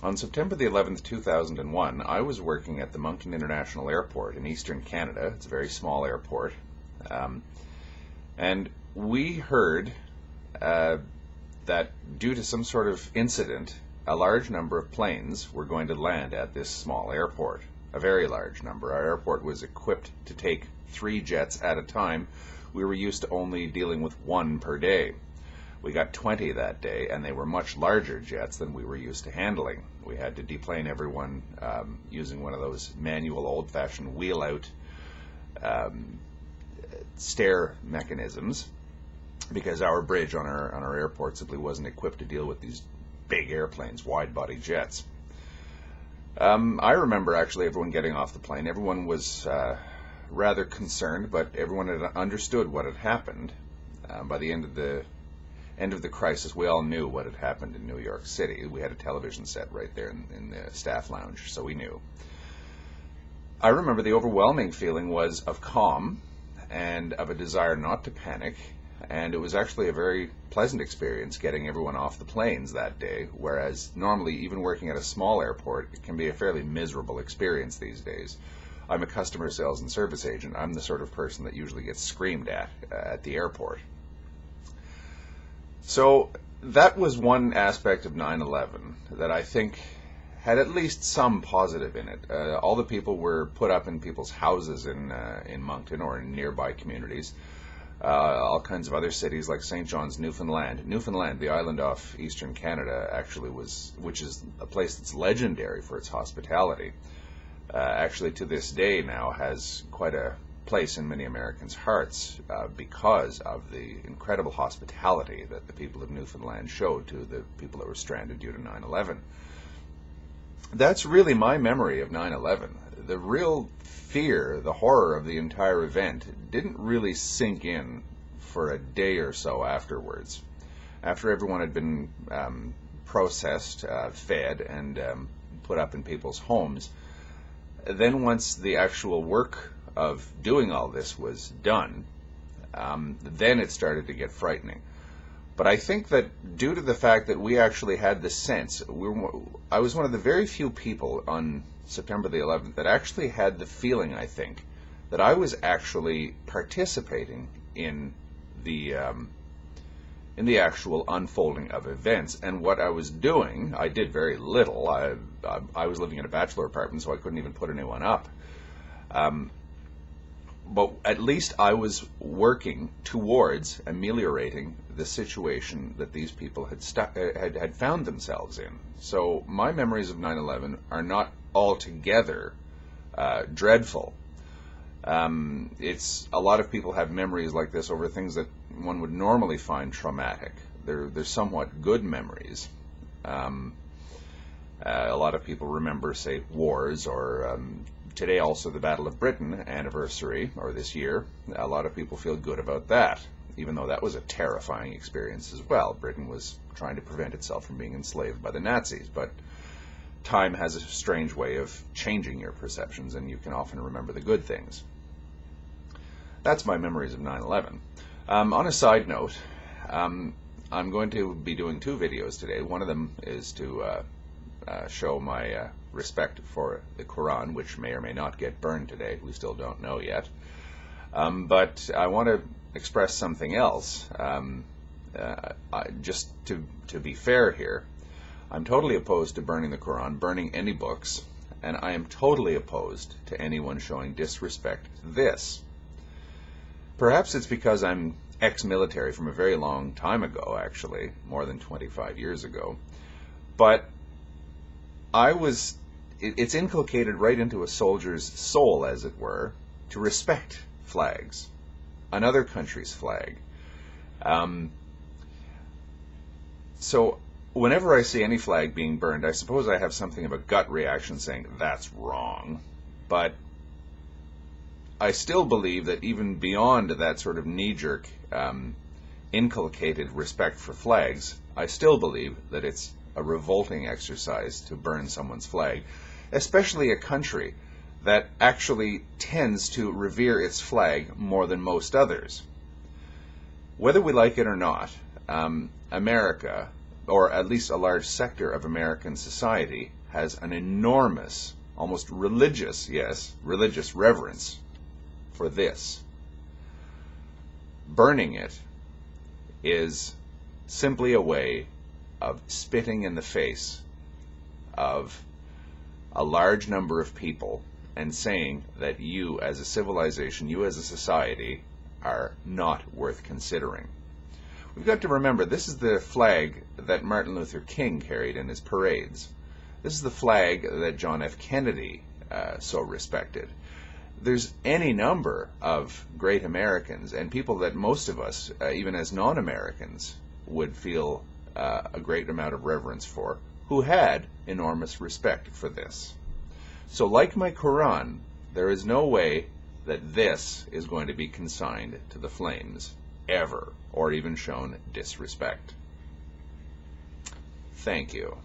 On September the 11th, 2001, I was working at the Moncton International Airport in eastern Canada. It's a very small airport. And we heard that due to some sort of incident, a large number of planes were going to land at this small airport. A very large number. Our airport was equipped to take 3 jets at a time. We were used to only dealing with 1 per day. We got 20 that day, and they were much larger jets than we were used to handling. We had to deplane everyone using one of those manual, old-fashioned wheel-out stair mechanisms, because our bridge on our airport simply wasn't equipped to deal with these big airplanes, wide-body jets. I remember actually everyone getting off the plane. Everyone was rather concerned, but everyone had understood what had happened. By the end of the crisis, we all knew what had happened in New York City. We had a television set right there in the staff lounge, so we knew. I remember the overwhelming feeling was of calm and of a desire not to panic, and it was actually a very pleasant experience getting everyone off the planes that day, whereas normally, even working at a small airport, it can be a fairly miserable experience these days. I'm a customer sales and service agent. I'm the sort of person that usually gets screamed at the airport. So that was one aspect of 9/11 that I think had at least some positive in it. All the people were put up in people's houses in Moncton or in nearby communities. All kinds of other cities like St. John's, Newfoundland. Newfoundland, the island off eastern Canada, actually which is a place that's legendary for its hospitality. Actually, to this day now has quite a place in many Americans' hearts because of the incredible hospitality that the people of Newfoundland showed to the people that were stranded due to 9/11. That's really my memory of 9/11. The real fear, the horror of the entire event didn't really sink in for a day or so afterwards. After everyone had been processed, fed, and put up in people's homes, then once the actual work of doing all this was done, then it started to get frightening. But I think that due to the fact that we actually had the sense, I was one of the very few people on September the 11th that actually had the feeling, I think, that I was actually participating in the actual unfolding of events. And what I was doing, I did very little. I was living in a bachelor apartment, so I couldn't even put anyone up. But at least I was working towards ameliorating the situation that these people had found themselves in. So my memories of 9/11 are not altogether dreadful. It's a lot of people have memories like this over things that one would normally find traumatic. They're somewhat good memories. A lot of people remember, say, wars, or today also the Battle of Britain anniversary, or this year. A lot of people feel good about that, even though that was a terrifying experience as well. Britain was trying to prevent itself from being enslaved by the Nazis, but time has a strange way of changing your perceptions, and you can often remember the good things. That's my memories of 9/11. On a side note, I'm going to be doing 2 videos today. One of them is to show my respect for the Quran, which may or may not get burned today. We still don't know yet. But I want to express something else. Just to be fair here, I'm totally opposed to burning the Quran, burning any books, and I am totally opposed to anyone showing disrespect to this. Perhaps it's because I'm ex-military from a very long time ago, actually, more than 25 years ago, but it's inculcated right into a soldier's soul, as it were, to respect flags, another country's flag. So whenever I see any flag being burned, I suppose I have something of a gut reaction saying, that's wrong. But I still believe that even beyond that sort of knee-jerk, inculcated respect for flags, I still believe that it's a revolting exercise to burn someone's flag, especially a country that actually tends to revere its flag more than most others. Whether we like it or not, America, or at least a large sector of American society, has an enormous, almost religious, yes, religious reverence for this. Burning it is simply a way of spitting in the face of a large number of people and saying that you as a civilization, you as a society, are not worth considering. We've got to remember, this is the flag that Martin Luther King carried in his parades. This is the flag that John F. Kennedy so respected. There's any number of great Americans and people that most of us, even as non-Americans, would feel a great amount of reverence for, who had enormous respect for this. So like my Quran, there is no way that this is going to be consigned to the flames, ever, or even shown disrespect. Thank you.